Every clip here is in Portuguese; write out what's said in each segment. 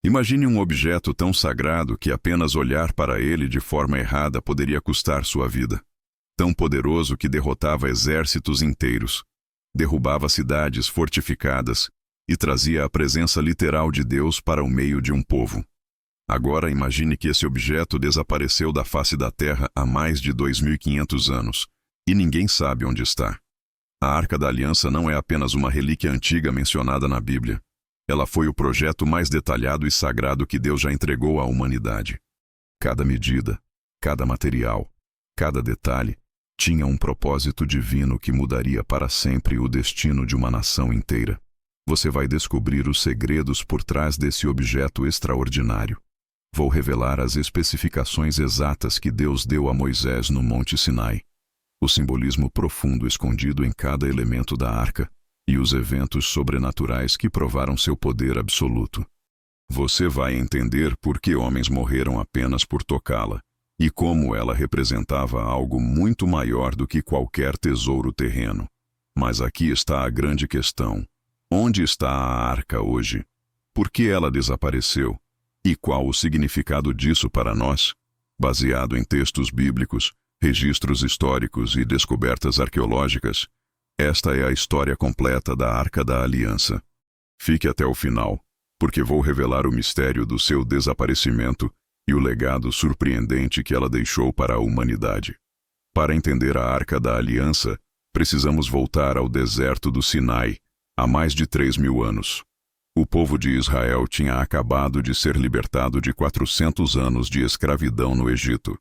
Imagine um objeto tão sagrado que apenas olhar para ele de forma errada poderia custar sua vida. Tão poderoso que derrotava exércitos inteiros, derrubava cidades fortificadas e trazia a presença literal de Deus para o meio de um povo. Agora imagine que esse objeto desapareceu da face da Terra há mais de 2.500 anos, e ninguém sabe onde está. A Arca da Aliança não é apenas uma relíquia antiga mencionada na Bíblia. Ela foi o projeto mais detalhado e sagrado que Deus já entregou à humanidade. Cada medida, cada material, cada detalhe tinha um propósito divino que mudaria para sempre o destino de uma nação inteira. Você vai descobrir os segredos por trás desse objeto extraordinário. Vou revelar as especificações exatas que Deus deu a Moisés no Monte Sinai, o simbolismo profundo escondido em cada elemento da arca e os eventos sobrenaturais que provaram seu poder absoluto. Você vai entender por que homens morreram apenas por tocá-la e como ela representava algo muito maior do que qualquer tesouro terreno. Mas aqui está a grande questão. Onde está a arca hoje? Por que ela desapareceu? E qual o significado disso para nós? Baseado em textos bíblicos, registros históricos e descobertas arqueológicas, esta é a história completa da Arca da Aliança. Fique até o final, porque vou revelar o mistério do seu desaparecimento e o legado surpreendente que ela deixou para a humanidade. Para entender a Arca da Aliança, precisamos voltar ao deserto do Sinai, há mais de 3.000 anos. O povo de Israel tinha acabado de ser libertado de 400 anos de escravidão no Egito.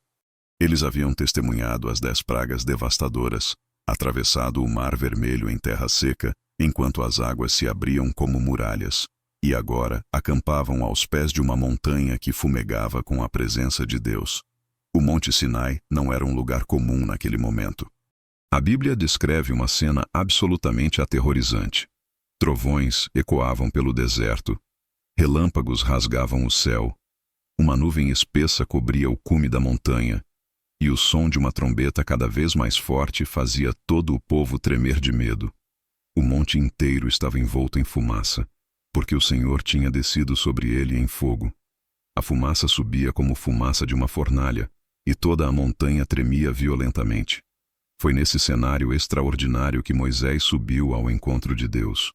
Eles haviam testemunhado as 10 pragas devastadoras, atravessado o Mar Vermelho em terra seca, enquanto as águas se abriam como muralhas, e agora acampavam aos pés de uma montanha que fumegava com a presença de Deus. O Monte Sinai não era um lugar comum naquele momento. A Bíblia descreve uma cena absolutamente aterrorizante. Trovões ecoavam pelo deserto, relâmpagos rasgavam o céu, uma nuvem espessa cobria o cume da montanha, e o som de uma trombeta cada vez mais forte fazia todo o povo tremer de medo. O monte inteiro estava envolto em fumaça, porque o Senhor tinha descido sobre ele em fogo. A fumaça subia como fumaça de uma fornalha, e toda a montanha tremia violentamente. Foi nesse cenário extraordinário que Moisés subiu ao encontro de Deus.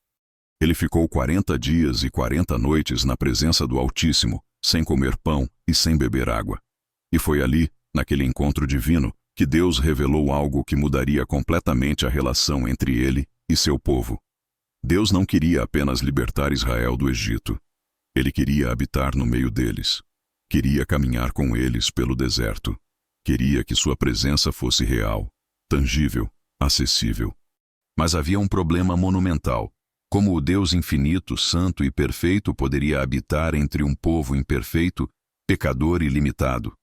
Ele ficou 40 dias e 40 noites na presença do Altíssimo, sem comer pão e sem beber água. E foi ali, naquele encontro divino, que Deus revelou algo que mudaria completamente a relação entre ele e seu povo. Deus não queria apenas libertar Israel do Egito. Ele queria habitar no meio deles. Queria caminhar com eles pelo deserto. Queria que sua presença fosse real, tangível, acessível. Mas havia um problema monumental. Como o Deus infinito, santo e perfeito poderia habitar entre um povo imperfeito, pecador e limitado?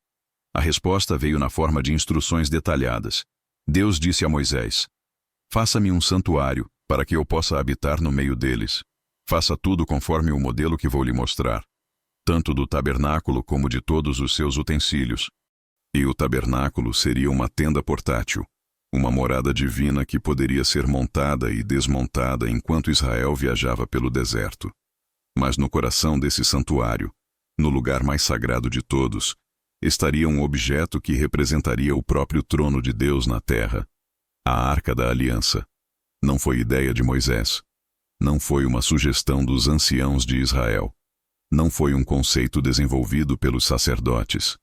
A resposta veio na forma de instruções detalhadas. Deus disse a Moisés: "Faça-me um santuário, para que eu possa habitar no meio deles. Faça tudo conforme o modelo que vou lhe mostrar, tanto do tabernáculo como de todos os seus utensílios." E o tabernáculo seria uma tenda portátil, uma morada divina que poderia ser montada e desmontada enquanto Israel viajava pelo deserto. Mas no coração desse santuário, no lugar mais sagrado de todos, estaria um objeto que representaria o próprio trono de Deus na terra, a Arca da Aliança. Não foi ideia de Moisés. Não foi uma sugestão dos anciãos de Israel. Não foi um conceito desenvolvido pelos sacerdotes.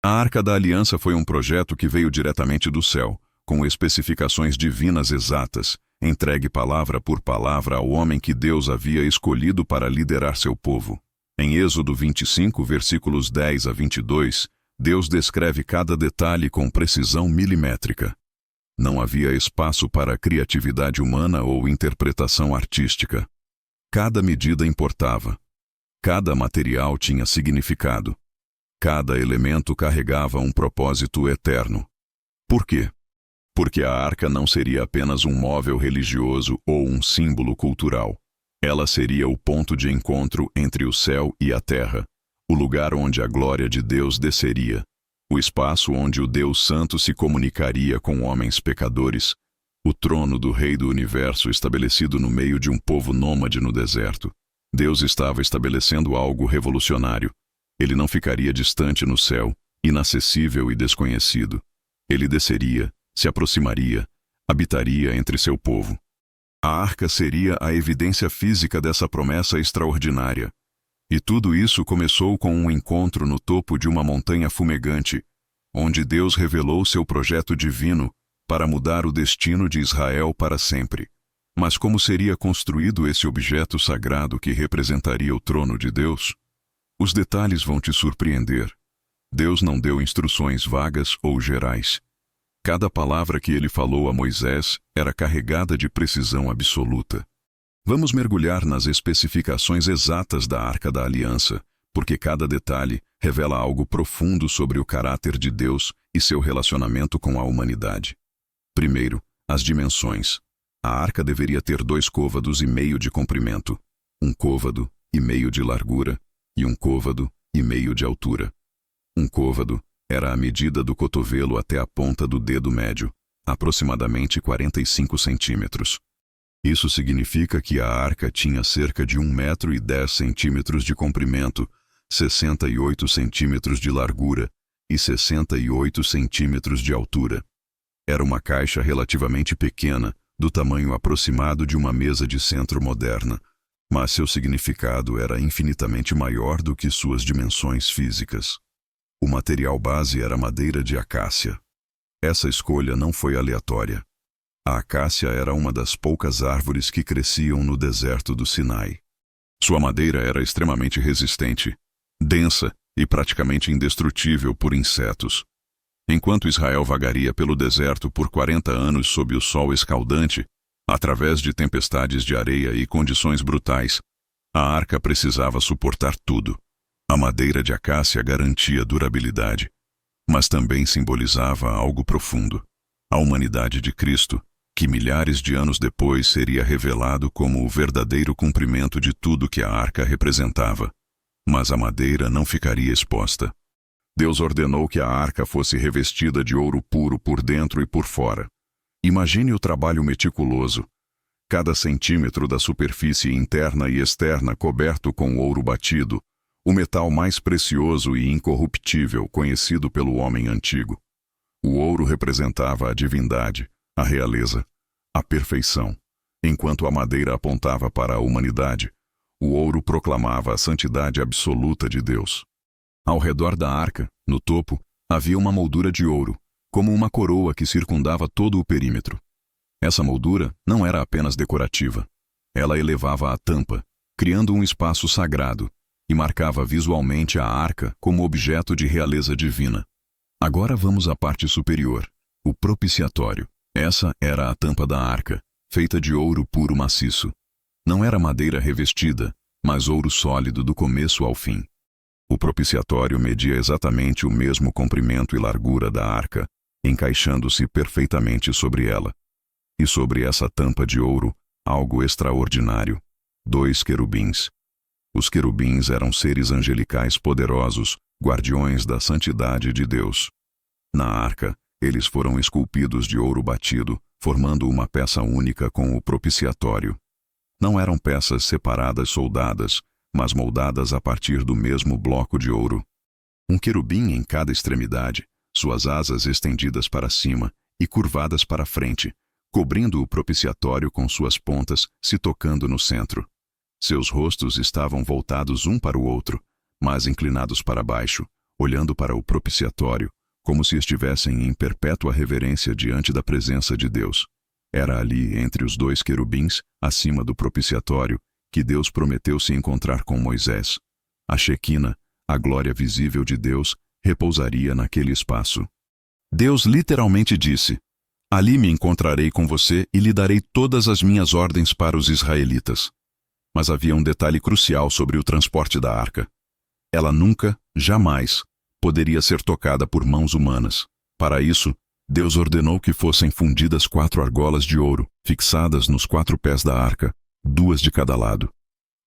A Arca da Aliança foi um projeto que veio diretamente do céu, com especificações divinas exatas, entregue palavra por palavra ao homem que Deus havia escolhido para liderar seu povo. Em Êxodo 25, versículos 10 a 22, Deus descreve cada detalhe com precisão milimétrica. Não havia espaço para criatividade humana ou interpretação artística. Cada medida importava. Cada material tinha significado. Cada elemento carregava um propósito eterno. Por quê? Porque a arca não seria apenas um móvel religioso ou um símbolo cultural. Ela seria o ponto de encontro entre o céu e a terra, o lugar onde a glória de Deus desceria, o espaço onde o Deus Santo se comunicaria com homens pecadores, o trono do Rei do Universo estabelecido no meio de um povo nômade no deserto. Deus estava estabelecendo algo revolucionário. Ele não ficaria distante no céu, inacessível e desconhecido. Ele desceria, se aproximaria, habitaria entre seu povo. A arca seria a evidência física dessa promessa extraordinária. E tudo isso começou com um encontro no topo de uma montanha fumegante, onde Deus revelou seu projeto divino para mudar o destino de Israel para sempre. Mas como seria construído esse objeto sagrado que representaria o trono de Deus? Os detalhes vão te surpreender. Deus não deu instruções vagas ou gerais. Cada palavra que ele falou a Moisés era carregada de precisão absoluta. Vamos mergulhar nas especificações exatas da Arca da Aliança, porque cada detalhe revela algo profundo sobre o caráter de Deus e seu relacionamento com a humanidade. Primeiro, as dimensões. A arca deveria ter 2,5 côvados de comprimento, 1,5 côvado de largura e 1,5 côvado de altura. 1 côvado era a medida do cotovelo até a ponta do dedo médio, aproximadamente 45 centímetros. Isso significa que a arca tinha cerca de 1,10 m de comprimento, 68 centímetros de largura e 68 centímetros de altura. Era uma caixa relativamente pequena, do tamanho aproximado de uma mesa de centro moderna, mas seu significado era infinitamente maior do que suas dimensões físicas. O material base era madeira de acácia. Essa escolha não foi aleatória. A acácia era uma das poucas árvores que cresciam no deserto do Sinai. Sua madeira era extremamente resistente, densa e praticamente indestrutível por insetos. Enquanto Israel vagaria pelo deserto por 40 anos sob o sol escaldante, através de tempestades de areia e condições brutais, a arca precisava suportar tudo. A madeira de acácia garantia durabilidade, mas também simbolizava algo profundo: a humanidade de Cristo, que milhares de anos depois seria revelado como o verdadeiro cumprimento de tudo que a arca representava. Mas a madeira não ficaria exposta. Deus ordenou que a arca fosse revestida de ouro puro por dentro e por fora. Imagine o trabalho meticuloso. Cada centímetro da superfície interna e externa coberto com ouro batido, o metal mais precioso e incorruptível conhecido pelo homem antigo. O ouro representava a divindade, a realeza, a perfeição, enquanto a madeira apontava para a humanidade. O ouro proclamava a santidade absoluta de Deus. Ao redor da arca, no topo, havia uma moldura de ouro, como uma coroa que circundava todo o perímetro. Essa moldura não era apenas decorativa. Ela elevava a tampa, criando um espaço sagrado, e marcava visualmente a arca como objeto de realeza divina. Agora vamos à parte superior, o propiciatório. Essa era a tampa da arca, feita de ouro puro maciço. Não era madeira revestida, mas ouro sólido do começo ao fim. O propiciatório media exatamente o mesmo comprimento e largura da arca, encaixando-se perfeitamente sobre ela. E sobre essa tampa de ouro, algo extraordinário: 2 querubins. Os querubins eram seres angelicais poderosos, guardiões da santidade de Deus. Na arca, eles foram esculpidos de ouro batido, formando uma peça única com o propiciatório. Não eram peças separadas soldadas, mas moldadas a partir do mesmo bloco de ouro. Um querubim em cada extremidade, suas asas estendidas para cima e curvadas para frente, cobrindo o propiciatório com suas pontas se tocando no centro. Seus rostos estavam voltados um para o outro, mas inclinados para baixo, olhando para o propiciatório, como se estivessem em perpétua reverência diante da presença de Deus. Era ali, entre os 2 querubins, acima do propiciatório, que Deus prometeu se encontrar com Moisés. A Shequina, a glória visível de Deus, repousaria naquele espaço. Deus literalmente disse: "Ali me encontrarei com você e lhe darei todas as minhas ordens para os israelitas." Mas havia um detalhe crucial sobre o transporte da arca. Ela nunca, jamais, poderia ser tocada por mãos humanas. Para isso, Deus ordenou que fossem fundidas 4 argolas de ouro, fixadas nos 4 pés da arca, 2 de cada lado.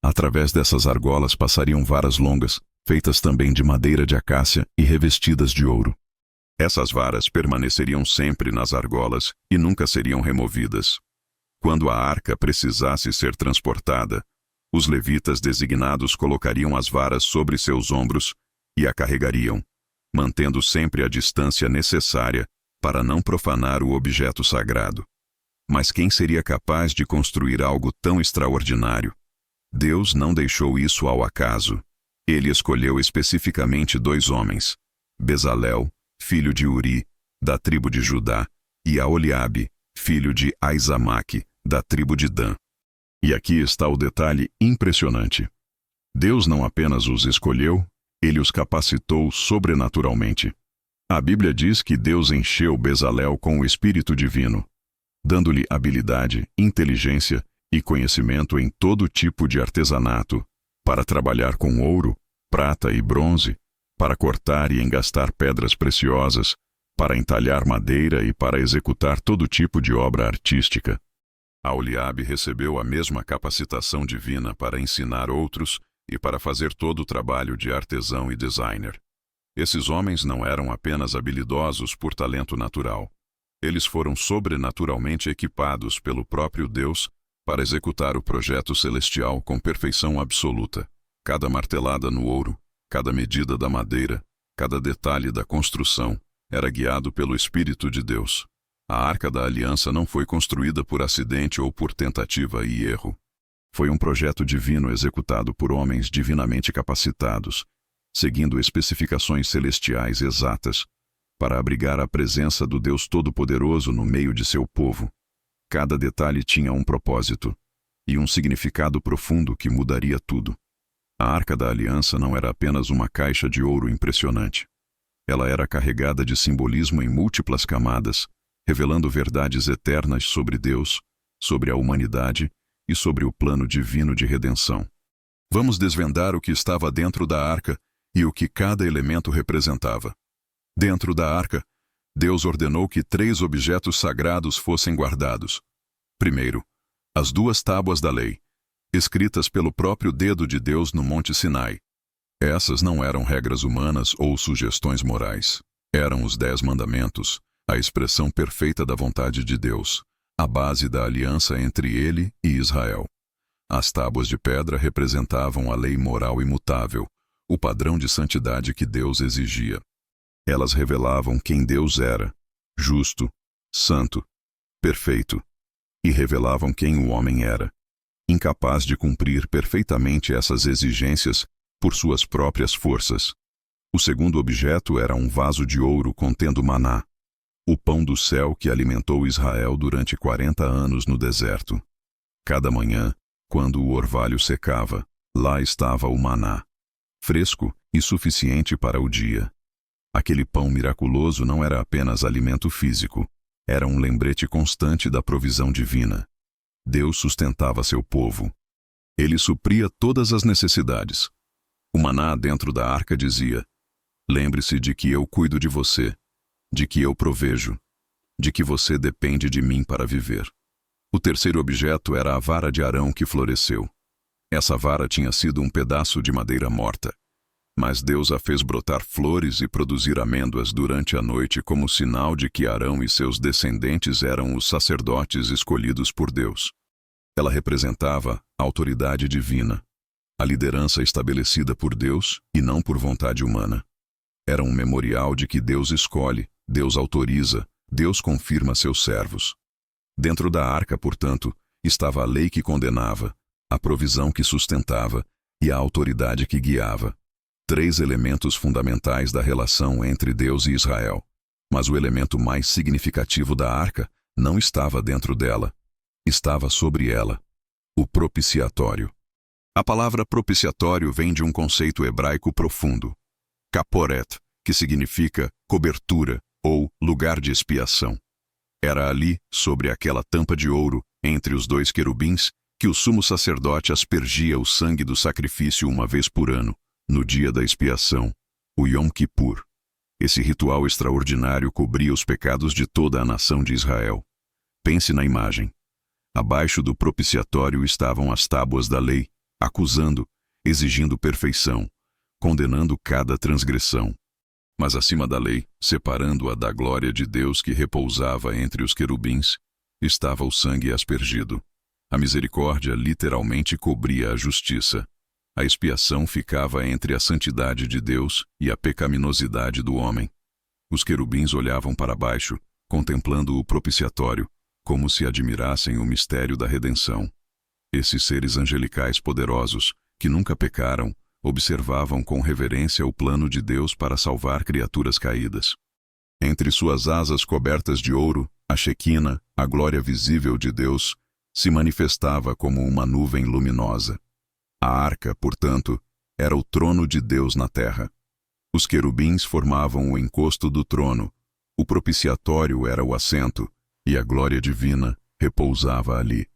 Através dessas argolas passariam varas longas, feitas também de madeira de acácia e revestidas de ouro. Essas varas permaneceriam sempre nas argolas e nunca seriam removidas. Quando a arca precisasse ser transportada, Os levitas designados colocariam as varas sobre seus ombros e a carregariam, mantendo sempre a distância necessária para não profanar o objeto sagrado. Mas quem seria capaz de construir algo tão extraordinário? Deus não deixou isso ao acaso. Ele escolheu especificamente 2 homens, Bezalel, filho de Uri, da tribo de Judá, e Aholiabe, filho de Aizamaque, da tribo de Dan. E aqui está o detalhe impressionante. Deus não apenas os escolheu, ele os capacitou sobrenaturalmente. A Bíblia diz que Deus encheu Bezalel com o Espírito Divino, dando-lhe habilidade, inteligência e conhecimento em todo tipo de artesanato, para trabalhar com ouro, prata e bronze, para cortar e engastar pedras preciosas, para entalhar madeira e para executar todo tipo de obra artística. Aholiabe recebeu a mesma capacitação divina para ensinar outros e para fazer todo o trabalho de artesão e designer. Esses homens não eram apenas habilidosos por talento natural. Eles foram sobrenaturalmente equipados pelo próprio Deus para executar o projeto celestial com perfeição absoluta. Cada martelada no ouro, cada medida da madeira, cada detalhe da construção era guiado pelo Espírito de Deus. A Arca da Aliança não foi construída por acidente ou por tentativa e erro. Foi um projeto divino executado por homens divinamente capacitados, seguindo especificações celestiais exatas, para abrigar a presença do Deus Todo-Poderoso no meio de seu povo. Cada detalhe tinha um propósito e um significado profundo que mudaria tudo. A Arca da Aliança não era apenas uma caixa de ouro impressionante. Ela era carregada de simbolismo em múltiplas camadas, revelando verdades eternas sobre Deus, sobre a humanidade e sobre o plano divino de redenção. Vamos desvendar o que estava dentro da arca e o que cada elemento representava. Dentro da arca, Deus ordenou que 3 objetos sagrados fossem guardados. Primeiro, as 2 tábuas da lei, escritas pelo próprio dedo de Deus no Monte Sinai. Essas não eram regras humanas ou sugestões morais. Eram os 10 mandamentos, a expressão perfeita da vontade de Deus, a base da aliança entre ele e Israel. As tábuas de pedra representavam a lei moral imutável, o padrão de santidade que Deus exigia. Elas revelavam quem Deus era, justo, santo, perfeito, e revelavam quem o homem era, incapaz de cumprir perfeitamente essas exigências por suas próprias forças. O segundo objeto era um vaso de ouro contendo maná, o pão do céu que alimentou Israel durante 40 anos no deserto. Cada manhã, quando o orvalho secava, lá estava o maná, fresco e suficiente para o dia. Aquele pão miraculoso não era apenas alimento físico, era um lembrete constante da provisão divina. Deus sustentava seu povo. Ele supria todas as necessidades. O maná dentro da arca dizia: lembre-se de que eu cuido de você, de que eu provejo, de que você depende de mim para viver. O terceiro objeto era a vara de Arão que floresceu. Essa vara tinha sido um pedaço de madeira morta, mas Deus a fez brotar flores e produzir amêndoas durante a noite como sinal de que Arão e seus descendentes eram os sacerdotes escolhidos por Deus. Ela representava a autoridade divina, a liderança estabelecida por Deus e não por vontade humana. Era um memorial de que Deus escolhe, Deus autoriza, Deus confirma seus servos. Dentro da arca, portanto, estava a lei que condenava, a provisão que sustentava e a autoridade que guiava. 3 elementos fundamentais da relação entre Deus e Israel. Mas o elemento mais significativo da arca não estava dentro dela. Estava sobre ela. O propiciatório. A palavra propiciatório vem de um conceito hebraico profundo, kaporet, que significa cobertura ou lugar de expiação. Era ali, sobre aquela tampa de ouro, entre os 2 querubins, que o sumo sacerdote aspergia o sangue do sacrifício uma vez por ano, no dia da expiação, o Yom Kippur. Esse ritual extraordinário cobria os pecados de toda a nação de Israel. Pense na imagem. Abaixo do propiciatório estavam as tábuas da lei, acusando, exigindo perfeição, condenando cada transgressão. Mas acima da lei, separando-a da glória de Deus que repousava entre os querubins, estava o sangue aspergido. A misericórdia literalmente cobria a justiça. A expiação ficava entre a santidade de Deus e a pecaminosidade do homem. Os querubins olhavam para baixo, contemplando o propiciatório, como se admirassem o mistério da redenção. Esses seres angelicais poderosos, que nunca pecaram, observavam com reverência o plano de Deus para salvar criaturas caídas. Entre suas asas cobertas de ouro, a Shequina, a glória visível de Deus, se manifestava como uma nuvem luminosa. A arca, portanto, era o trono de Deus na terra. Os querubins formavam o encosto do trono, o propiciatório era o assento, e a glória divina repousava ali.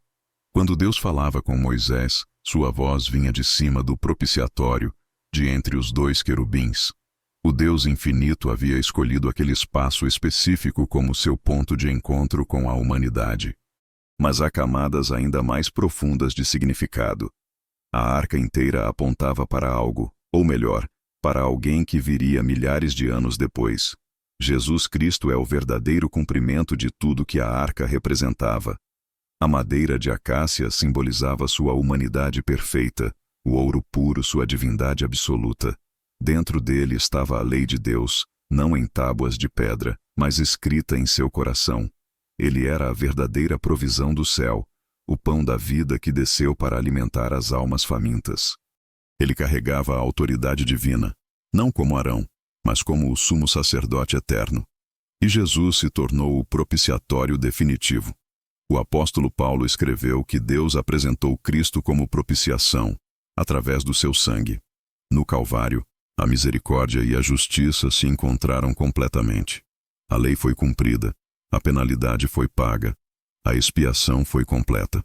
Quando Deus falava com Moisés, sua voz vinha de cima do propiciatório, de entre os dois querubins. O Deus infinito havia escolhido aquele espaço específico como seu ponto de encontro com a humanidade. Mas há camadas ainda mais profundas de significado. A arca inteira apontava para algo, ou melhor, para alguém que viria milhares de anos depois. Jesus Cristo é o verdadeiro cumprimento de tudo que a arca representava. A madeira de acácia simbolizava sua humanidade perfeita, o ouro puro sua divindade absoluta. Dentro dele estava a lei de Deus, não em tábuas de pedra, mas escrita em seu coração. Ele era a verdadeira provisão do céu, o pão da vida que desceu para alimentar as almas famintas. Ele carregava a autoridade divina, não como Arão, mas como o sumo sacerdote eterno. E Jesus se tornou o propiciatório definitivo. O apóstolo Paulo escreveu que Deus apresentou Cristo como propiciação, através do seu sangue. No Calvário, a misericórdia e a justiça se encontraram completamente. A lei foi cumprida, a penalidade foi paga, a expiação foi completa.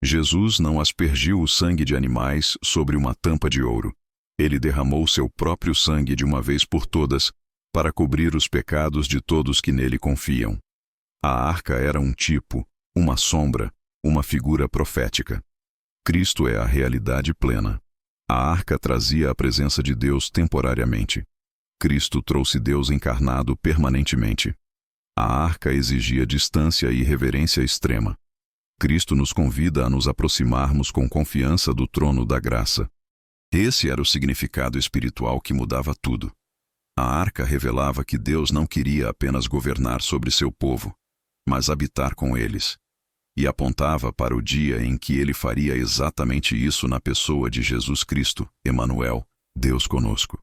Jesus não aspergiu o sangue de animais sobre uma tampa de ouro. Ele derramou seu próprio sangue de uma vez por todas, para cobrir os pecados de todos que nele confiam. A arca era um tipo, uma sombra, uma figura profética. Cristo é a realidade plena. A arca trazia a presença de Deus temporariamente. Cristo trouxe Deus encarnado permanentemente. A arca exigia distância e reverência extrema. Cristo nos convida a nos aproximarmos com confiança do trono da graça. Esse era o significado espiritual que mudava tudo. A arca revelava que Deus não queria apenas governar sobre seu povo, mas habitar com eles. E apontava para o dia em que ele faria exatamente isso na pessoa de Jesus Cristo, Emanuel, Deus conosco.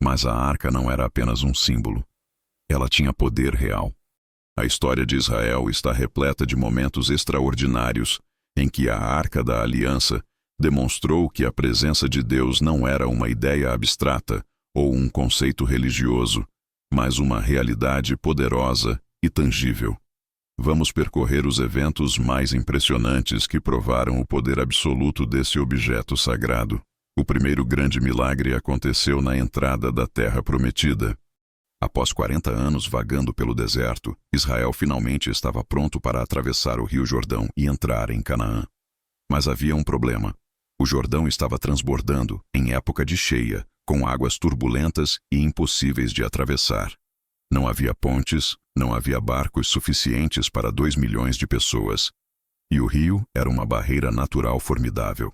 Mas a arca não era apenas um símbolo. Ela tinha poder real. A história de Israel está repleta de momentos extraordinários em que a Arca da Aliança demonstrou que a presença de Deus não era uma ideia abstrata ou um conceito religioso, mas uma realidade poderosa e tangível. Vamos percorrer os eventos mais impressionantes que provaram o poder absoluto desse objeto sagrado. O primeiro grande milagre aconteceu na entrada da Terra Prometida. Após 40 anos vagando pelo deserto, Israel finalmente estava pronto para atravessar o Rio Jordão e entrar em Canaã. Mas havia um problema. O Jordão estava transbordando, em época de cheia, com águas turbulentas e impossíveis de atravessar. Não havia pontes, não havia barcos suficientes para 2 milhões de pessoas. E o rio era uma barreira natural formidável.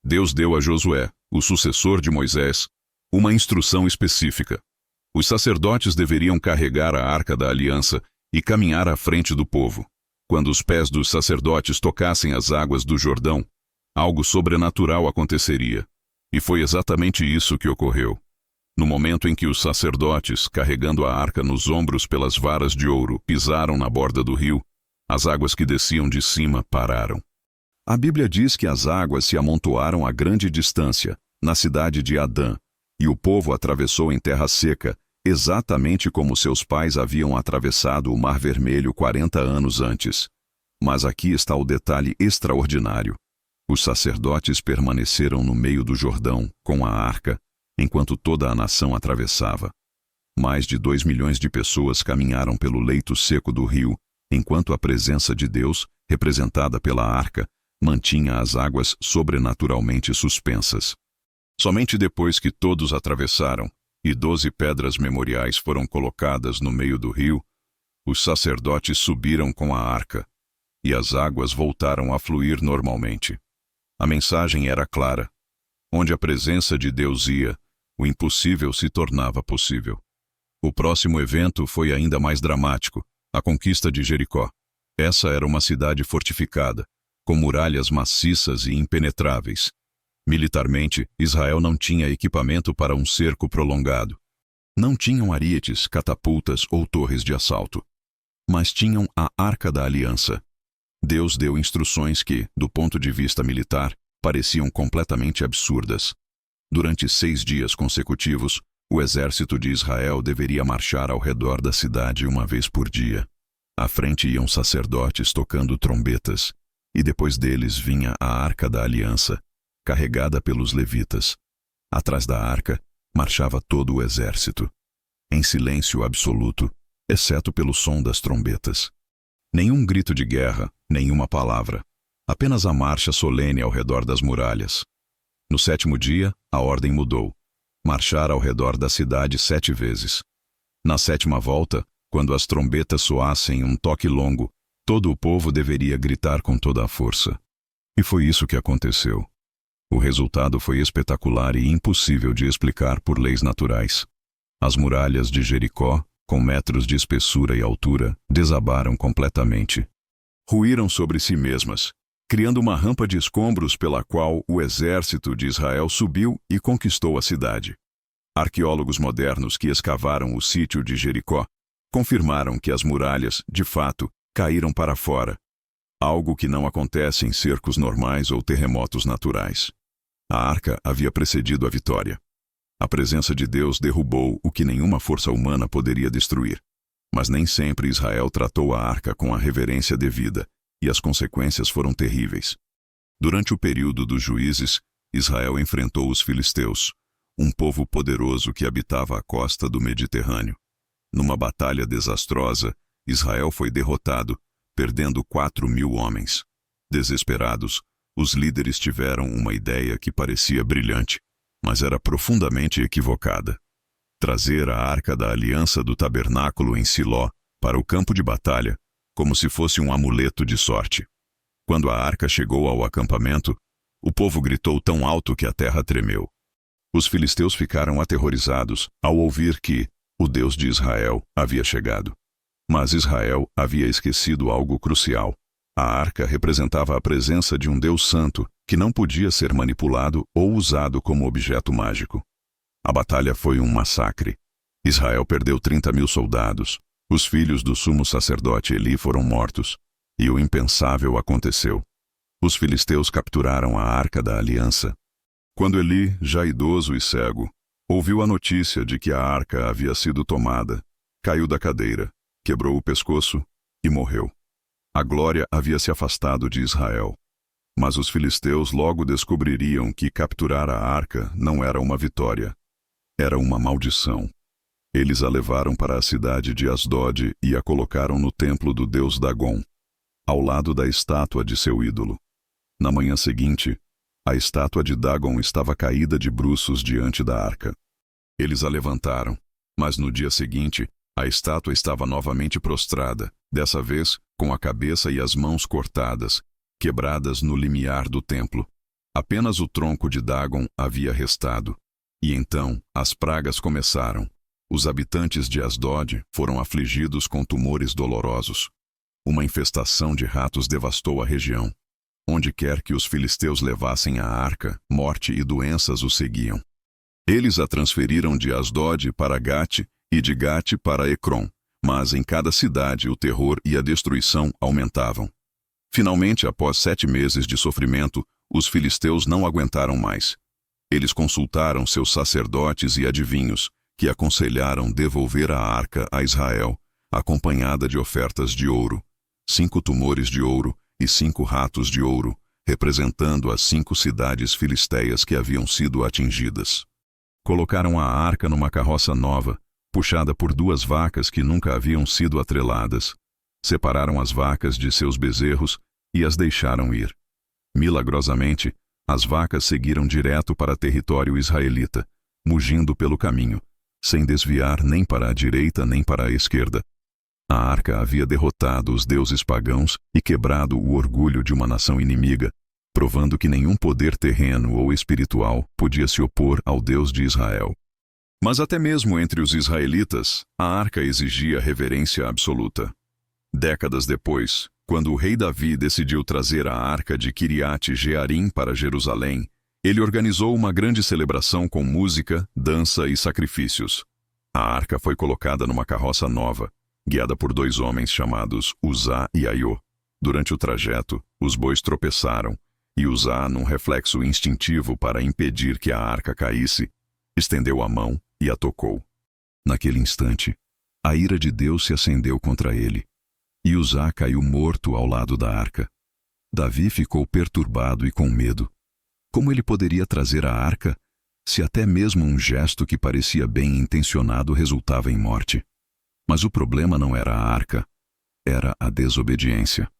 Deus deu a Josué, o sucessor de Moisés, uma instrução específica. Os sacerdotes deveriam carregar a Arca da Aliança e caminhar à frente do povo. Quando os pés dos sacerdotes tocassem as águas do Jordão, algo sobrenatural aconteceria. E foi exatamente isso que ocorreu. No momento em que os sacerdotes, carregando a arca nos ombros pelas varas de ouro, pisaram na borda do rio, as águas que desciam de cima pararam. A Bíblia diz que as águas se amontoaram a grande distância, na cidade de Adã, e o povo atravessou em terra seca, exatamente como seus pais haviam atravessado o Mar Vermelho 40 anos antes. Mas aqui está o detalhe extraordinário. Os sacerdotes permaneceram no meio do Jordão, com a arca, enquanto toda a nação atravessava. Mais de 2 milhões de pessoas caminharam pelo leito seco do rio, enquanto a presença de Deus, representada pela arca, mantinha as águas sobrenaturalmente suspensas. Somente depois que todos atravessaram, e 12 pedras memoriais foram colocadas no meio do rio, os sacerdotes subiram com a arca. e as águas voltaram a fluir normalmente. A mensagem era clara. Onde a presença de Deus ia, o impossível se tornava possível. O próximo evento foi ainda mais dramático, a conquista de Jericó. Essa era uma cidade fortificada, com muralhas maciças e impenetráveis. Militarmente, Israel não tinha equipamento para um cerco prolongado. Não tinham arietes, catapultas ou torres de assalto. Mas tinham a Arca da Aliança. Deus deu instruções que, do ponto de vista militar, pareciam completamente absurdas. Durante 6 dias consecutivos, o exército de Israel deveria marchar ao redor da cidade uma vez por dia. À frente iam sacerdotes tocando trombetas, e depois deles vinha a Arca da Aliança, carregada pelos levitas. Atrás da arca, marchava todo o exército, em silêncio absoluto, exceto pelo som das trombetas. Nenhum grito de guerra, nenhuma palavra, apenas a marcha solene ao redor das muralhas. No 7º dia, a ordem mudou. Marchar ao redor da cidade 7 vezes. Na 7ª volta, quando as trombetas soassem um toque longo, todo o povo deveria gritar com toda a força. E foi isso que aconteceu. O resultado foi espetacular e impossível de explicar por leis naturais. As muralhas de Jericó, com metros de espessura e altura, desabaram completamente. Ruíram sobre si mesmas, criando uma rampa de escombros pela qual o exército de Israel subiu e conquistou a cidade. Arqueólogos modernos que escavaram o sítio de Jericó confirmaram que as muralhas, de fato, caíram para fora, algo que não acontece em cercos normais ou terremotos naturais. A arca havia precedido a vitória. A presença de Deus derrubou o que nenhuma força humana poderia destruir. Mas nem sempre Israel tratou a arca com a reverência devida, e as consequências foram terríveis. Durante o período dos juízes, Israel enfrentou os filisteus, um povo poderoso que habitava a costa do Mediterrâneo. Numa batalha desastrosa, Israel foi derrotado, perdendo 4.000 homens. Desesperados, os líderes tiveram uma ideia que parecia brilhante, mas era profundamente equivocada. Trazer a Arca da Aliança do tabernáculo em Siló para o campo de batalha, como se fosse um amuleto de sorte. Quando a arca chegou ao acampamento, o povo gritou tão alto que a terra tremeu. Os filisteus ficaram aterrorizados ao ouvir que o Deus de Israel havia chegado. Mas Israel havia esquecido algo crucial. A arca representava a presença de um Deus santo que não podia ser manipulado ou usado como objeto mágico. A batalha foi um massacre. Israel perdeu 30.000 soldados. Os filhos do sumo sacerdote Eli foram mortos. E o impensável aconteceu. Os filisteus capturaram a Arca da Aliança. Quando Eli, já idoso e cego, ouviu a notícia de que a arca havia sido tomada, caiu da cadeira, quebrou o pescoço e morreu. A glória havia se afastado de Israel. Mas os filisteus logo descobririam que capturar a arca não era uma vitória. Era uma maldição. Eles a levaram para a cidade de Asdod e a colocaram no templo do deus Dagom, ao lado da estátua de seu ídolo. Na manhã seguinte, a estátua de Dagom estava caída de bruços diante da arca. Eles a levantaram, mas no dia seguinte, a estátua estava novamente prostrada, dessa vez com a cabeça e as mãos cortadas, quebradas no limiar do templo. Apenas o tronco de Dagom havia restado. E então as pragas começaram. Os habitantes de Asdod foram afligidos com tumores dolorosos. Uma infestação de ratos devastou a região. Onde quer que os filisteus levassem a arca, morte e doenças os seguiam. Eles a transferiram de Asdod para Gate e de Gate para Ecrom, mas em cada cidade o terror e a destruição aumentavam. Finalmente, após 7 meses de sofrimento, os filisteus não aguentaram mais. Eles consultaram seus sacerdotes e adivinhos, que aconselharam devolver a arca a Israel, acompanhada de ofertas de ouro, 5 tumores de ouro e 5 ratos de ouro, representando as 5 cidades filisteias que haviam sido atingidas. Colocaram a arca numa carroça nova, puxada por 2 vacas que nunca haviam sido atreladas. Separaram as vacas de seus bezerros e as deixaram ir. Milagrosamente, as vacas seguiram direto para território israelita, mugindo pelo caminho, sem desviar nem para a direita nem para a esquerda. A arca havia derrotado os deuses pagãos e quebrado o orgulho de uma nação inimiga, provando que nenhum poder terreno ou espiritual podia se opor ao Deus de Israel. Mas até mesmo entre os israelitas, a arca exigia reverência absoluta. Décadas depois, quando o rei Davi decidiu trazer a arca de Kiriat Jearim para Jerusalém, ele organizou uma grande celebração com música, dança e sacrifícios. A arca foi colocada numa carroça nova, guiada por 2 homens chamados Uzá e Aiô. Durante o trajeto, os bois tropeçaram, e Uzá, num reflexo instintivo para impedir que a arca caísse, estendeu a mão e a tocou. Naquele instante, a ira de Deus se acendeu contra ele, e Uzá caiu morto ao lado da arca. Davi ficou perturbado e com medo. Como ele poderia trazer a arca, se até mesmo um gesto que parecia bem intencionado resultava em morte? Mas o problema não era a arca, era a desobediência.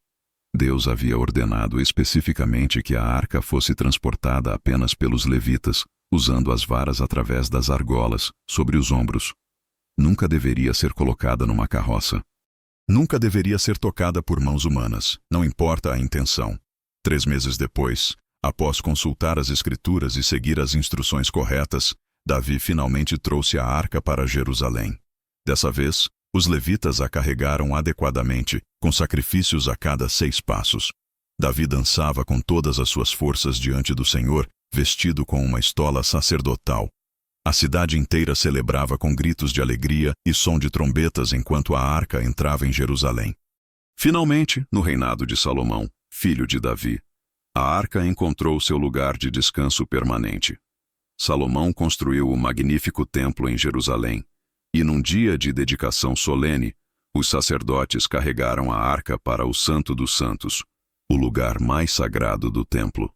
Deus havia ordenado especificamente que a arca fosse transportada apenas pelos levitas, usando as varas através das argolas, sobre os ombros. Nunca deveria ser colocada numa carroça. Nunca deveria ser tocada por mãos humanas, não importa a intenção. 3 meses depois, após consultar as Escrituras e seguir as instruções corretas, Davi finalmente trouxe a arca para Jerusalém. Dessa vez, os levitas a carregaram adequadamente, com sacrifícios a cada 6 passos. Davi dançava com todas as suas forças diante do Senhor, vestido com uma estola sacerdotal. A cidade inteira celebrava com gritos de alegria e som de trombetas enquanto a arca entrava em Jerusalém. Finalmente, no reinado de Salomão, filho de Davi, a arca encontrou seu lugar de descanso permanente. Salomão construiu o magnífico templo em Jerusalém, e num dia de dedicação solene, os sacerdotes carregaram a arca para o Santo dos Santos, o lugar mais sagrado do templo.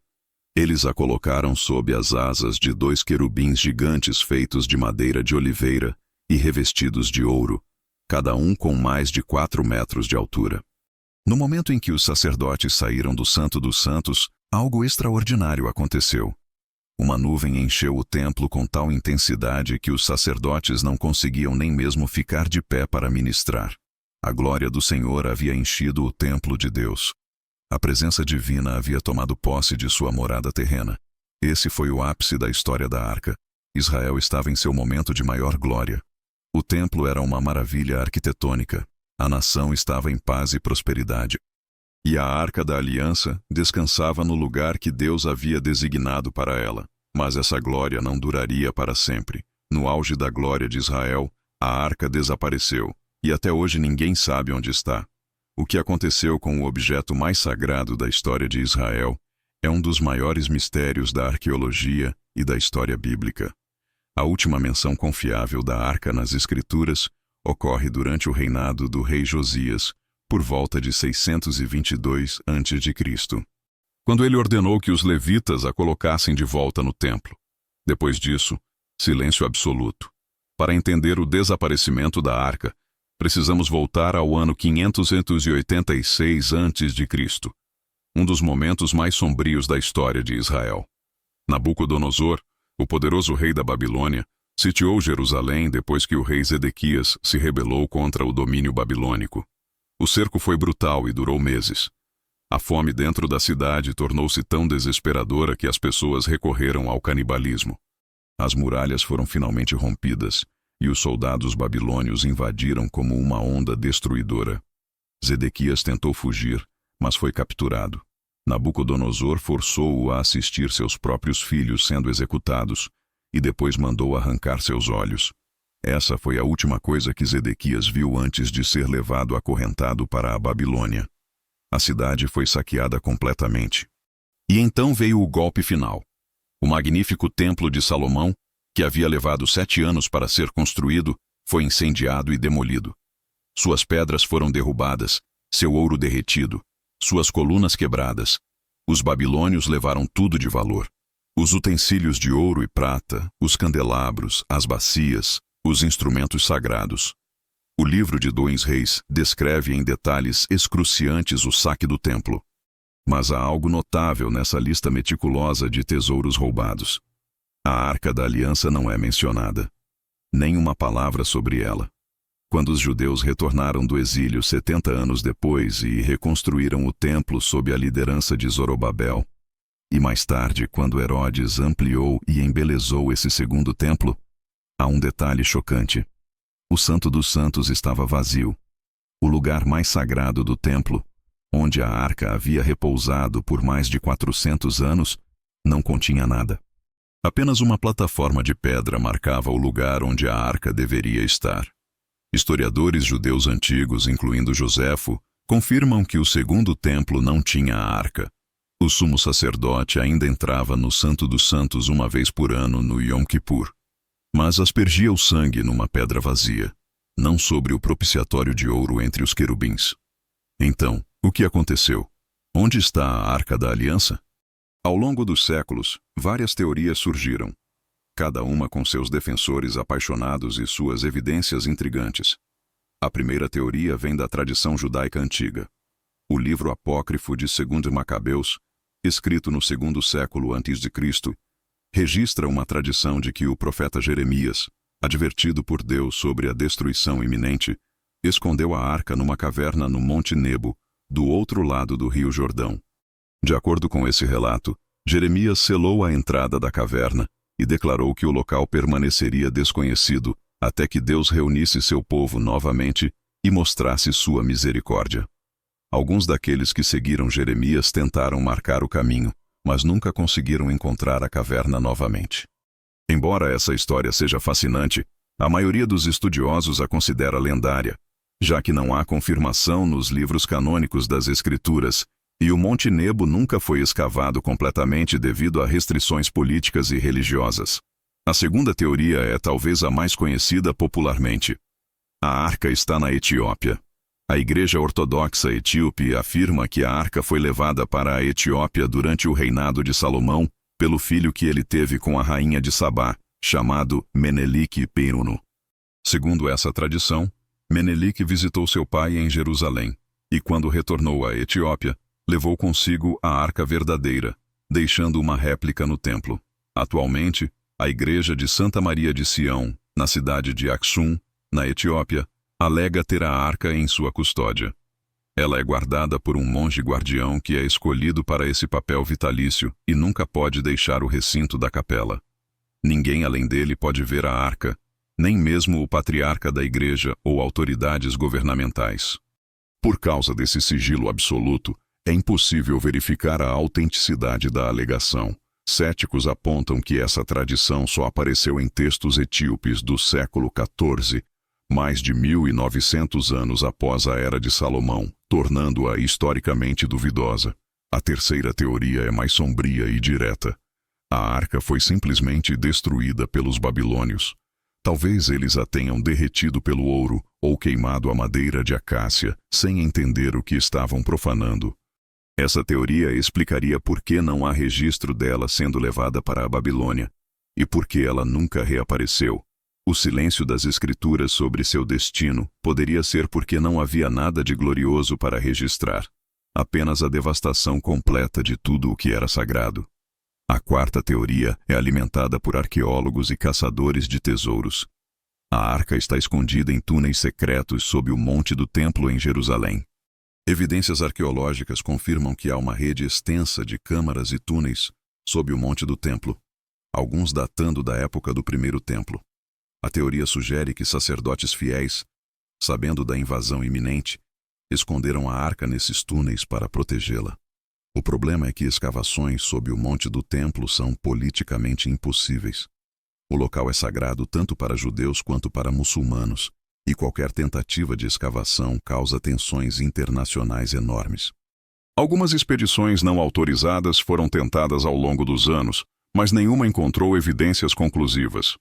Eles a colocaram sob as asas de 2 querubins gigantes feitos de madeira de oliveira e revestidos de ouro, cada um com mais de 4 metros de altura. No momento em que os sacerdotes saíram do Santo dos Santos, algo extraordinário aconteceu. Uma nuvem encheu o templo com tal intensidade que os sacerdotes não conseguiam nem mesmo ficar de pé para ministrar. A glória do Senhor havia enchido o templo de Deus. A presença divina havia tomado posse de sua morada terrena. Esse foi o ápice da história da arca. Israel estava em seu momento de maior glória. O templo era uma maravilha arquitetônica. A nação estava em paz e prosperidade. E a arca da aliança descansava no lugar que Deus havia designado para ela. Mas essa glória não duraria para sempre. No auge da glória de Israel, a arca desapareceu, e até hoje ninguém sabe onde está. O que aconteceu com o objeto mais sagrado da história de Israel é um dos maiores mistérios da arqueologia e da história bíblica. A última menção confiável da arca nas Escrituras ocorre durante o reinado do rei Josias, por volta de 622 a.C., quando ele ordenou que os levitas a colocassem de volta no templo. Depois disso, silêncio absoluto. Para entender o desaparecimento da arca, precisamos voltar ao ano 586 a.C., um dos momentos mais sombrios da história de Israel. Nabucodonosor, o poderoso rei da Babilônia, sitiou Jerusalém depois que o rei Zedequias se rebelou contra o domínio babilônico. O cerco foi brutal e durou meses. A fome dentro da cidade tornou-se tão desesperadora que as pessoas recorreram ao canibalismo. As muralhas foram finalmente rompidas e os soldados babilônios invadiram como uma onda destruidora. Zedequias tentou fugir, mas foi capturado. Nabucodonosor forçou-o a assistir seus próprios filhos sendo executados e depois mandou arrancar seus olhos. Essa foi a última coisa que Zedequias viu antes de ser levado acorrentado para a Babilônia. A cidade foi saqueada completamente. E então veio o golpe final. O magnífico templo de Salomão, que havia levado 7 anos para ser construído, foi incendiado e demolido. Suas pedras foram derrubadas, seu ouro derretido, suas colunas quebradas. Os babilônios levaram tudo de valor. Os utensílios de ouro e prata, os candelabros, as bacias, os instrumentos sagrados. O livro de 2 Reis descreve em detalhes excruciantes o saque do templo. Mas há algo notável nessa lista meticulosa de tesouros roubados. A Arca da Aliança não é mencionada. Nem uma palavra sobre ela. Quando os judeus retornaram do exílio 70 anos depois e reconstruíram o templo sob a liderança de Zorobabel, e mais tarde, quando Herodes ampliou e embelezou esse segundo templo, há um detalhe chocante. O Santo dos Santos estava vazio. O lugar mais sagrado do templo, onde a arca havia repousado por mais de 400 anos, não continha nada. Apenas uma plataforma de pedra marcava o lugar onde a arca deveria estar. Historiadores judeus antigos, incluindo Joséfo, confirmam que o segundo templo não tinha a arca. O sumo sacerdote ainda entrava no Santo dos Santos uma vez por ano no Yom Kippur, mas aspergia o sangue numa pedra vazia, não sobre o propiciatório de ouro entre os querubins. Então, o que aconteceu? Onde está a Arca da Aliança? Ao longo dos séculos, várias teorias surgiram, cada uma com seus defensores apaixonados e suas evidências intrigantes. A primeira teoria vem da tradição judaica antiga. O livro apócrifo de 2 Macabeus, escrito no 2º século a.C., registra uma tradição de que o profeta Jeremias, advertido por Deus sobre a destruição iminente, escondeu a arca numa caverna no Monte Nebo, do outro lado do rio Jordão. De acordo com esse relato, Jeremias selou a entrada da caverna e declarou que o local permaneceria desconhecido até que Deus reunisse seu povo novamente e mostrasse sua misericórdia. Alguns daqueles que seguiram Jeremias tentaram marcar o caminho, mas nunca conseguiram encontrar a caverna novamente. Embora essa história seja fascinante, a maioria dos estudiosos a considera lendária, já que não há confirmação nos livros canônicos das Escrituras, e o Monte Nebo nunca foi escavado completamente devido a restrições políticas e religiosas. A segunda teoria é talvez a mais conhecida popularmente. A arca está na Etiópia. A Igreja Ortodoxa Etíope afirma que a arca foi levada para a Etiópia durante o reinado de Salomão pelo filho que ele teve com a rainha de Sabá, chamado Menelik Peruno. Segundo essa tradição, Menelik visitou seu pai em Jerusalém, e quando retornou à Etiópia, levou consigo a arca verdadeira, deixando uma réplica no templo. Atualmente, a Igreja de Santa Maria de Sião, na cidade de Aksum, na Etiópia, alega ter a arca em sua custódia. Ela é guardada por um monge guardião que é escolhido para esse papel vitalício e nunca pode deixar o recinto da capela. Ninguém além dele pode ver a arca, nem mesmo o patriarca da igreja ou autoridades governamentais. Por causa desse sigilo absoluto, é impossível verificar a autenticidade da alegação. Céticos apontam que essa tradição só apareceu em textos etíopes do século XIV, mais de 1900 anos após a Era de Salomão, tornando-a historicamente duvidosa. A terceira teoria é mais sombria e direta. A arca foi simplesmente destruída pelos babilônios. Talvez eles a tenham derretido pelo ouro ou queimado a madeira de acácia, sem entender o que estavam profanando. Essa teoria explicaria por que não há registro dela sendo levada para a Babilônia, e por que ela nunca reapareceu. O silêncio das Escrituras sobre seu destino poderia ser porque não havia nada de glorioso para registrar, apenas a devastação completa de tudo o que era sagrado. A quarta teoria é alimentada por arqueólogos e caçadores de tesouros. A arca está escondida em túneis secretos sob o monte do templo em Jerusalém. Evidências arqueológicas confirmam que há uma rede extensa de câmaras e túneis sob o monte do templo, alguns datando da época do primeiro templo. A teoria sugere que sacerdotes fiéis, sabendo da invasão iminente, esconderam a arca nesses túneis para protegê-la. O problema é que escavações sob o monte do templo são politicamente impossíveis. O local é sagrado tanto para judeus quanto para muçulmanos, e qualquer tentativa de escavação causa tensões internacionais enormes. Algumas expedições não autorizadas foram tentadas ao longo dos anos, mas nenhuma encontrou evidências conclusivas.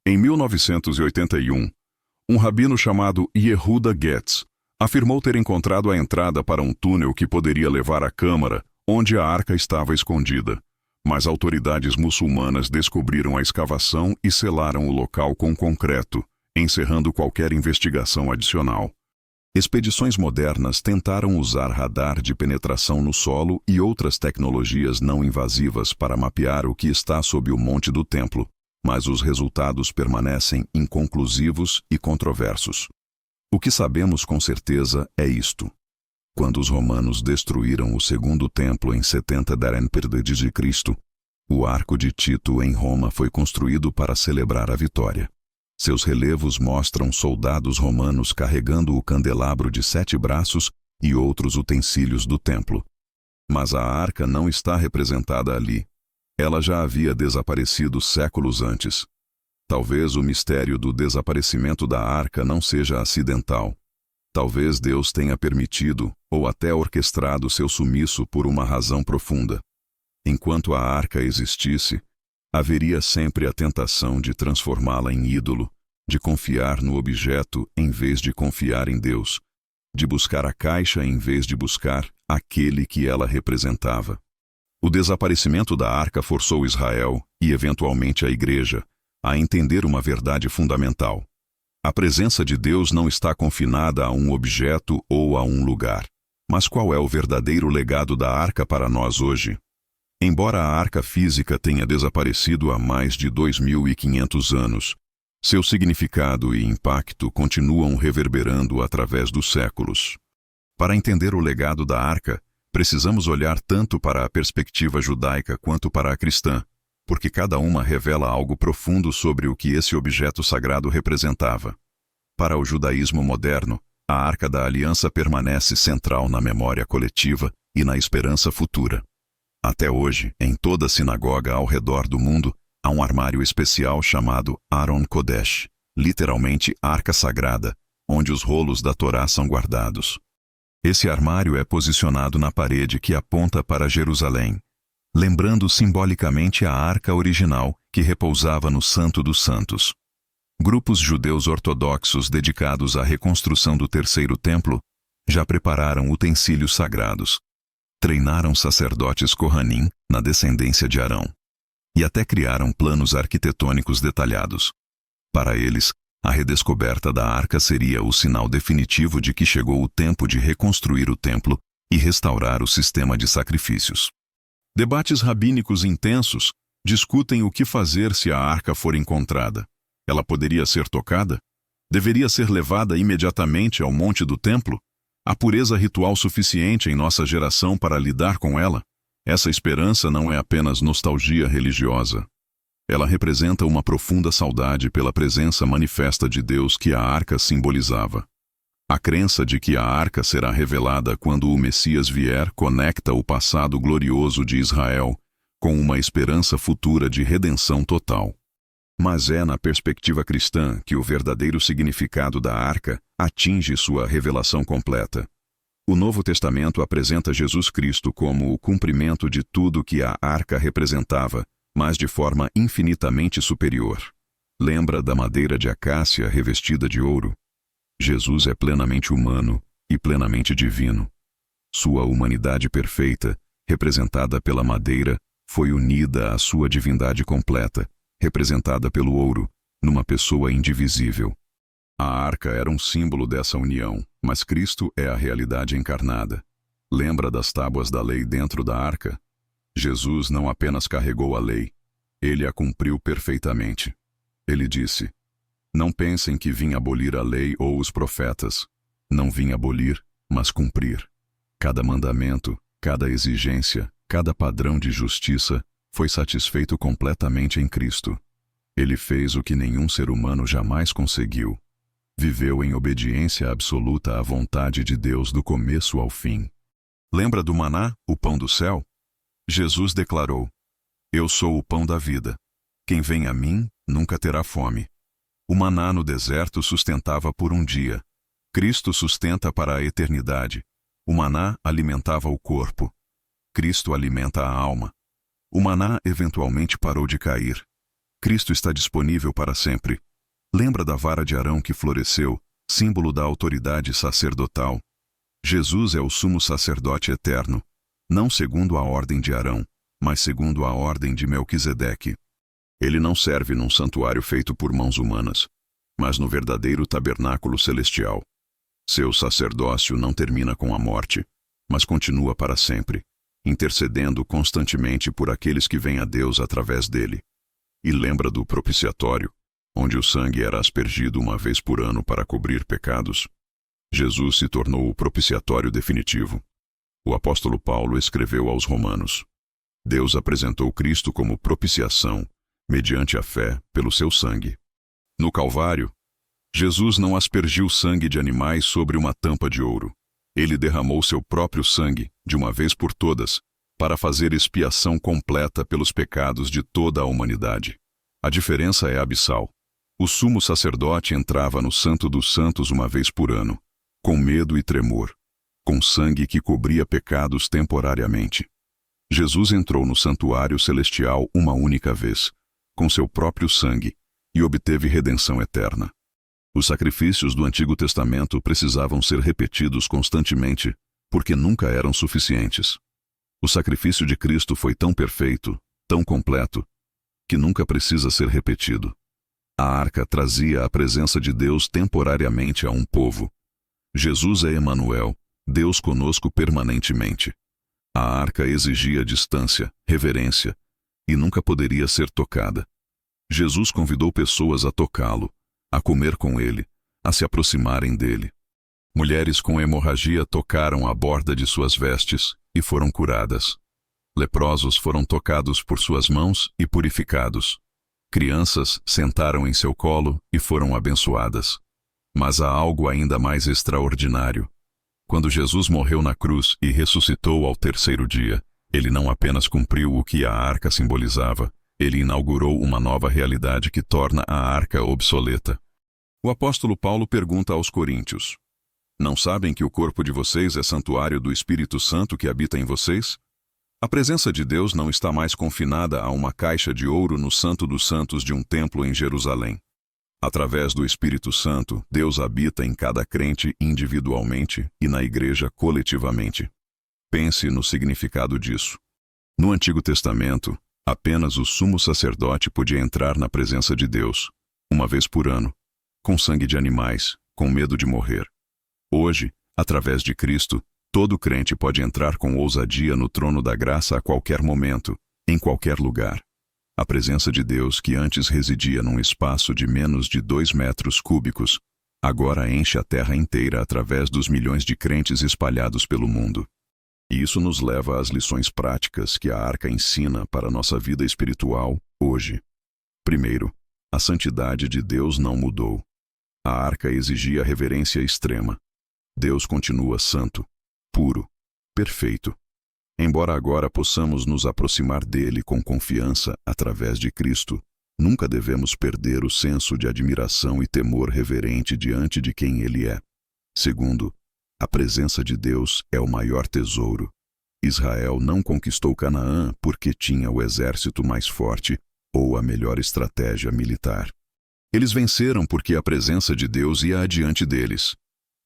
Em 1981, um rabino chamado Yehuda Getz afirmou ter encontrado a entrada para um túnel que poderia levar à câmara onde a arca estava escondida, mas autoridades muçulmanas descobriram a escavação e selaram o local com concreto, encerrando qualquer investigação adicional. Expedições modernas tentaram usar radar de penetração no solo e outras tecnologias não invasivas para mapear o que está sob o monte do templo, mas os resultados permanecem inconclusivos e controversos. O que sabemos com certeza é isto. Quando os romanos destruíram o segundo templo em 70 d.C., o Arco de Tito em Roma foi construído para celebrar a vitória. Seus relevos mostram soldados romanos carregando o candelabro de 7 braços e outros utensílios do templo. Mas a arca não está representada ali. Ela já havia desaparecido séculos antes. Talvez o mistério do desaparecimento da arca não seja acidental. Talvez Deus tenha permitido, ou até orquestrado seu sumiço por uma razão profunda. Enquanto a arca existisse, haveria sempre a tentação de transformá-la em ídolo, de confiar no objeto em vez de confiar em Deus, de buscar a caixa em vez de buscar aquele que ela representava. O desaparecimento da arca forçou Israel, e eventualmente a Igreja, a entender uma verdade fundamental. A presença de Deus não está confinada a um objeto ou a um lugar. Mas qual é o verdadeiro legado da arca para nós hoje? Embora a arca física tenha desaparecido há mais de 2.500 anos, seu significado e impacto continuam reverberando através dos séculos. Para entender o legado da arca, precisamos olhar tanto para a perspectiva judaica quanto para a cristã, porque cada uma revela algo profundo sobre o que esse objeto sagrado representava. Para o judaísmo moderno, a Arca da Aliança permanece central na memória coletiva e na esperança futura. Até hoje, em toda sinagoga ao redor do mundo, há um armário especial chamado Aron Kodesh, literalmente Arca Sagrada, onde os rolos da Torá são guardados. Esse armário é posicionado na parede que aponta para Jerusalém, lembrando simbolicamente a arca original que repousava no Santo dos Santos. Grupos judeus ortodoxos dedicados à reconstrução do terceiro templo já prepararam utensílios sagrados, treinaram sacerdotes Kohanim na descendência de Arão, e até criaram planos arquitetônicos detalhados. Para eles, a redescoberta da arca seria o sinal definitivo de que chegou o tempo de reconstruir o templo e restaurar o sistema de sacrifícios. Debates rabínicos intensos discutem o que fazer se a arca for encontrada. Ela poderia ser tocada? Deveria ser levada imediatamente ao monte do templo? Há pureza ritual suficiente em nossa geração para lidar com ela? Essa esperança não é apenas nostalgia religiosa. Ela representa uma profunda saudade pela presença manifesta de Deus que a arca simbolizava. A crença de que a arca será revelada quando o Messias vier conecta o passado glorioso de Israel com uma esperança futura de redenção total. Mas é na perspectiva cristã que o verdadeiro significado da arca atinge sua revelação completa. O Novo Testamento apresenta Jesus Cristo como o cumprimento de tudo que a arca representava, mas de forma infinitamente superior. Lembra da madeira de acácia revestida de ouro? Jesus é plenamente humano e plenamente divino. Sua humanidade perfeita, representada pela madeira, foi unida à sua divindade completa, representada pelo ouro, numa pessoa indivisível. A arca era um símbolo dessa união, mas Cristo é a realidade encarnada. Lembra das tábuas da lei dentro da arca? Jesus não apenas carregou a lei, ele a cumpriu perfeitamente. Ele disse: "Não pensem que vim abolir a lei ou os profetas. Não vim abolir, mas cumprir." Cada mandamento, cada exigência, cada padrão de justiça foi satisfeito completamente em Cristo. Ele fez o que nenhum ser humano jamais conseguiu. Viveu em obediência absoluta à vontade de Deus do começo ao fim. Lembra do maná, o pão do céu? Jesus declarou: "Eu sou o pão da vida. Quem vem a mim nunca terá fome." O maná no deserto sustentava por um dia. Cristo sustenta para a eternidade. O maná alimentava o corpo. Cristo alimenta a alma. O maná eventualmente parou de cair. Cristo está disponível para sempre. Lembra da vara de Arão que floresceu, símbolo da autoridade sacerdotal? Jesus é o sumo sacerdote eterno, não segundo a ordem de Arão, mas segundo a ordem de Melquisedeque. Ele não serve num santuário feito por mãos humanas, mas no verdadeiro tabernáculo celestial. Seu sacerdócio não termina com a morte, mas continua para sempre, intercedendo constantemente por aqueles que vêm a Deus através dele. E lembra do propiciatório, onde o sangue era aspergido uma vez por ano para cobrir pecados? Jesus se tornou o propiciatório definitivo. O apóstolo Paulo escreveu aos Romanos: Deus apresentou Cristo como propiciação, mediante a fé, pelo seu sangue. No Calvário, Jesus não aspergiu sangue de animais sobre uma tampa de ouro. Ele derramou seu próprio sangue, de uma vez por todas, para fazer expiação completa pelos pecados de toda a humanidade. A diferença é abissal. O sumo sacerdote entrava no Santo dos Santos uma vez por ano, com medo e tremor, com sangue que cobria pecados temporariamente. Jesus entrou no santuário celestial uma única vez, com seu próprio sangue, e obteve redenção eterna. Os sacrifícios do Antigo Testamento precisavam ser repetidos constantemente, porque nunca eram suficientes. O sacrifício de Cristo foi tão perfeito, tão completo, que nunca precisa ser repetido. A arca trazia a presença de Deus temporariamente a um povo. Jesus é Emanuel, Deus conosco permanentemente. A arca exigia distância, reverência, e nunca poderia ser tocada. Jesus convidou pessoas a tocá-lo, a comer com ele, a se aproximarem dele. Mulheres com hemorragia tocaram a borda de suas vestes e foram curadas. Leprosos foram tocados por suas mãos e purificados. Crianças sentaram em seu colo e foram abençoadas. Mas há algo ainda mais extraordinário. Quando Jesus morreu na cruz e ressuscitou ao terceiro dia, ele não apenas cumpriu o que a arca simbolizava, ele inaugurou uma nova realidade que torna a arca obsoleta. O apóstolo Paulo pergunta aos coríntios: Não sabem que o corpo de vocês é santuário do Espírito Santo que habita em vocês? A presença de Deus não está mais confinada a uma caixa de ouro no Santo dos Santos de um templo em Jerusalém. Através do Espírito Santo, Deus habita em cada crente individualmente e na igreja coletivamente. Pense no significado disso. No Antigo Testamento, apenas o sumo sacerdote podia entrar na presença de Deus, uma vez por ano, com sangue de animais, com medo de morrer. Hoje, através de Cristo, todo crente pode entrar com ousadia no trono da graça a qualquer momento, em qualquer lugar. A presença de Deus, que antes residia num espaço de menos de 2 metros cúbicos, agora enche a terra inteira através dos milhões de crentes espalhados pelo mundo. E isso nos leva às lições práticas que a arca ensina para a nossa vida espiritual hoje. Primeiro, a santidade de Deus não mudou. A arca exigia reverência extrema. Deus continua santo, puro, perfeito. Embora agora possamos nos aproximar dele com confiança através de Cristo, nunca devemos perder o senso de admiração e temor reverente diante de quem ele é. Segundo, a presença de Deus é o maior tesouro. Israel não conquistou Canaã porque tinha o exército mais forte ou a melhor estratégia militar. Eles venceram porque a presença de Deus ia adiante deles.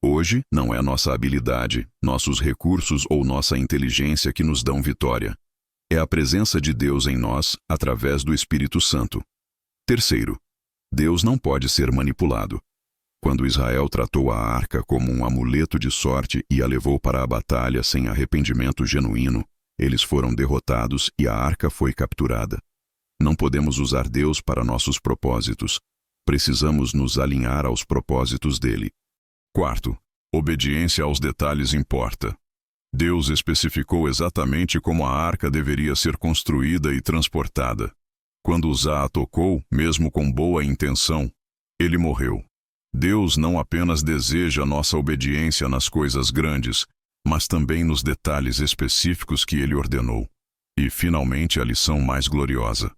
Hoje, não é nossa habilidade, nossos recursos ou nossa inteligência que nos dão vitória. É a presença de Deus em nós através do Espírito Santo. Terceiro, Deus não pode ser manipulado. Quando Israel tratou a arca como um amuleto de sorte e a levou para a batalha sem arrependimento genuíno, eles foram derrotados e a arca foi capturada. Não podemos usar Deus para nossos propósitos. Precisamos nos alinhar aos propósitos dele. Quarto, obediência aos detalhes importa. Deus especificou exatamente como a arca deveria ser construída e transportada. Quando Uzá a tocou, mesmo com boa intenção, ele morreu. Deus não apenas deseja nossa obediência nas coisas grandes, mas também nos detalhes específicos que ele ordenou. E, finalmente, a lição mais gloriosa.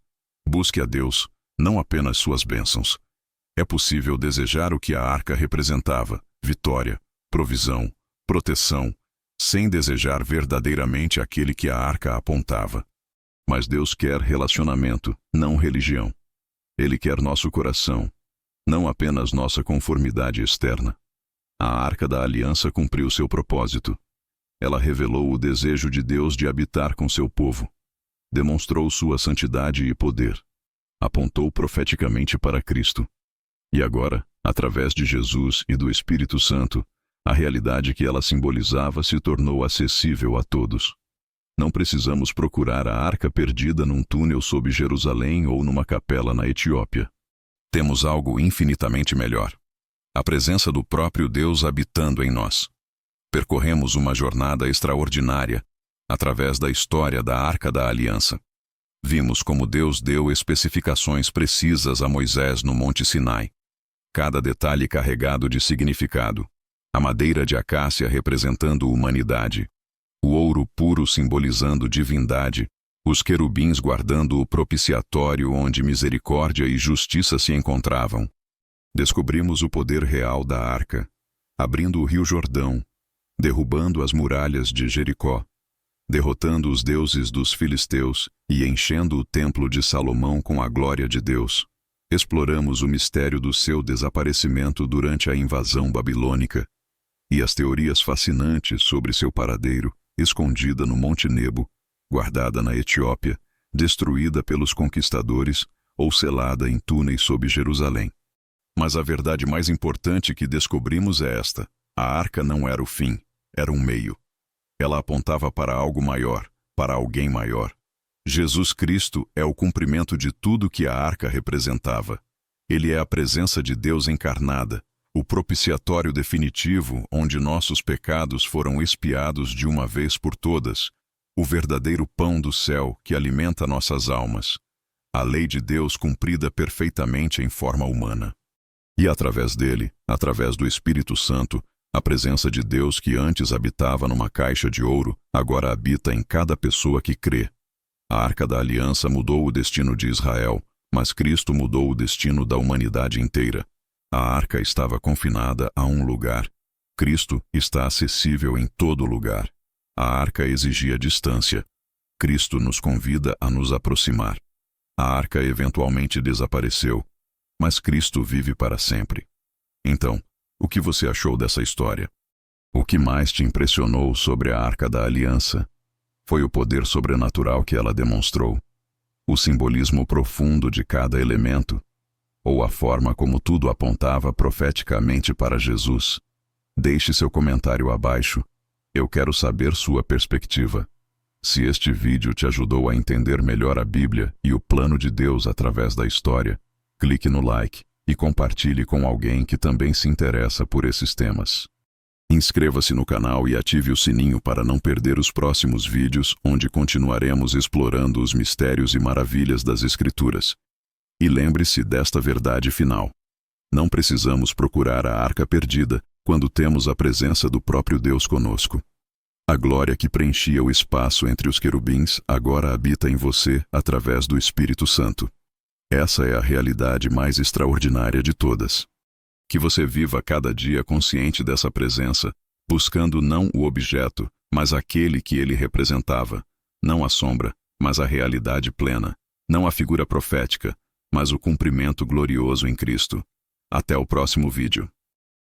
Busque a Deus, não apenas suas bênçãos. É possível desejar o que a arca representava, vitória, provisão, proteção, sem desejar verdadeiramente aquele que a arca apontava. Mas Deus quer relacionamento, não religião. Ele quer nosso coração, não apenas nossa conformidade externa. A Arca da Aliança cumpriu seu propósito. Ela revelou o desejo de Deus de habitar com seu povo. Demonstrou sua santidade e poder. Apontou profeticamente para Cristo. E agora, através de Jesus e do Espírito Santo, a realidade que ela simbolizava se tornou acessível a todos. Não precisamos procurar a arca perdida num túnel sob Jerusalém ou numa capela na Etiópia. Temos algo infinitamente melhor. a presença do próprio Deus habitando em nós. Percorremos uma jornada extraordinária através da história da Arca da Aliança. Vimos como Deus deu especificações precisas a Moisés no Monte Sinai. Cada detalhe carregado de significado. A madeira de acácia representando humanidade. O ouro puro simbolizando divindade. Os querubins guardando o propiciatório onde misericórdia e justiça se encontravam. Descobrimos o poder real da arca, abrindo o rio Jordão, derrubando as muralhas de Jericó, derrotando os deuses dos filisteus e enchendo o templo de Salomão com a glória de Deus. Exploramos o mistério do seu desaparecimento durante a invasão babilônica e as teorias fascinantes sobre seu paradeiro, escondida no Monte Nebo, guardada na Etiópia, destruída pelos conquistadores ou selada em túneis sob Jerusalém. Mas a verdade mais importante que descobrimos é esta: a arca não era o fim, era um meio. Ela apontava para algo maior, para alguém maior. Jesus Cristo é o cumprimento de tudo que a arca representava. Ele é a presença de Deus encarnada, o propiciatório definitivo onde nossos pecados foram expiados de uma vez por todas, o verdadeiro pão do céu que alimenta nossas almas, a lei de Deus cumprida perfeitamente em forma humana. E através dele, através do Espírito Santo, a presença de Deus que antes habitava numa caixa de ouro, agora habita em cada pessoa que crê. A Arca da Aliança mudou o destino de Israel, mas Cristo mudou o destino da humanidade inteira. A arca estava confinada a um lugar. Cristo está acessível em todo lugar. A arca exigia distância. Cristo nos convida a nos aproximar. A arca eventualmente desapareceu, mas Cristo vive para sempre. Então, o que você achou dessa história? O que mais te impressionou sobre a Arca da Aliança? Foi o poder sobrenatural que ela demonstrou? O simbolismo profundo de cada elemento? Ou a forma como tudo apontava profeticamente para Jesus? Deixe seu comentário abaixo. Eu quero saber sua perspectiva. Se este vídeo te ajudou a entender melhor a Bíblia e o plano de Deus através da história, clique no like e compartilhe com alguém que também se interessa por esses temas. Inscreva-se no canal e ative o sininho para não perder os próximos vídeos, onde continuaremos explorando os mistérios e maravilhas das Escrituras. E lembre-se desta verdade final: não precisamos procurar a arca perdida quando temos a presença do próprio Deus conosco. A glória que preenchia o espaço entre os querubins agora habita em você através do Espírito Santo. Essa é a realidade mais extraordinária de todas. Que você viva cada dia consciente dessa presença, buscando não o objeto, mas aquele que ele representava, não a sombra, mas a realidade plena, não a figura profética, mas o cumprimento glorioso em Cristo. Até o próximo vídeo.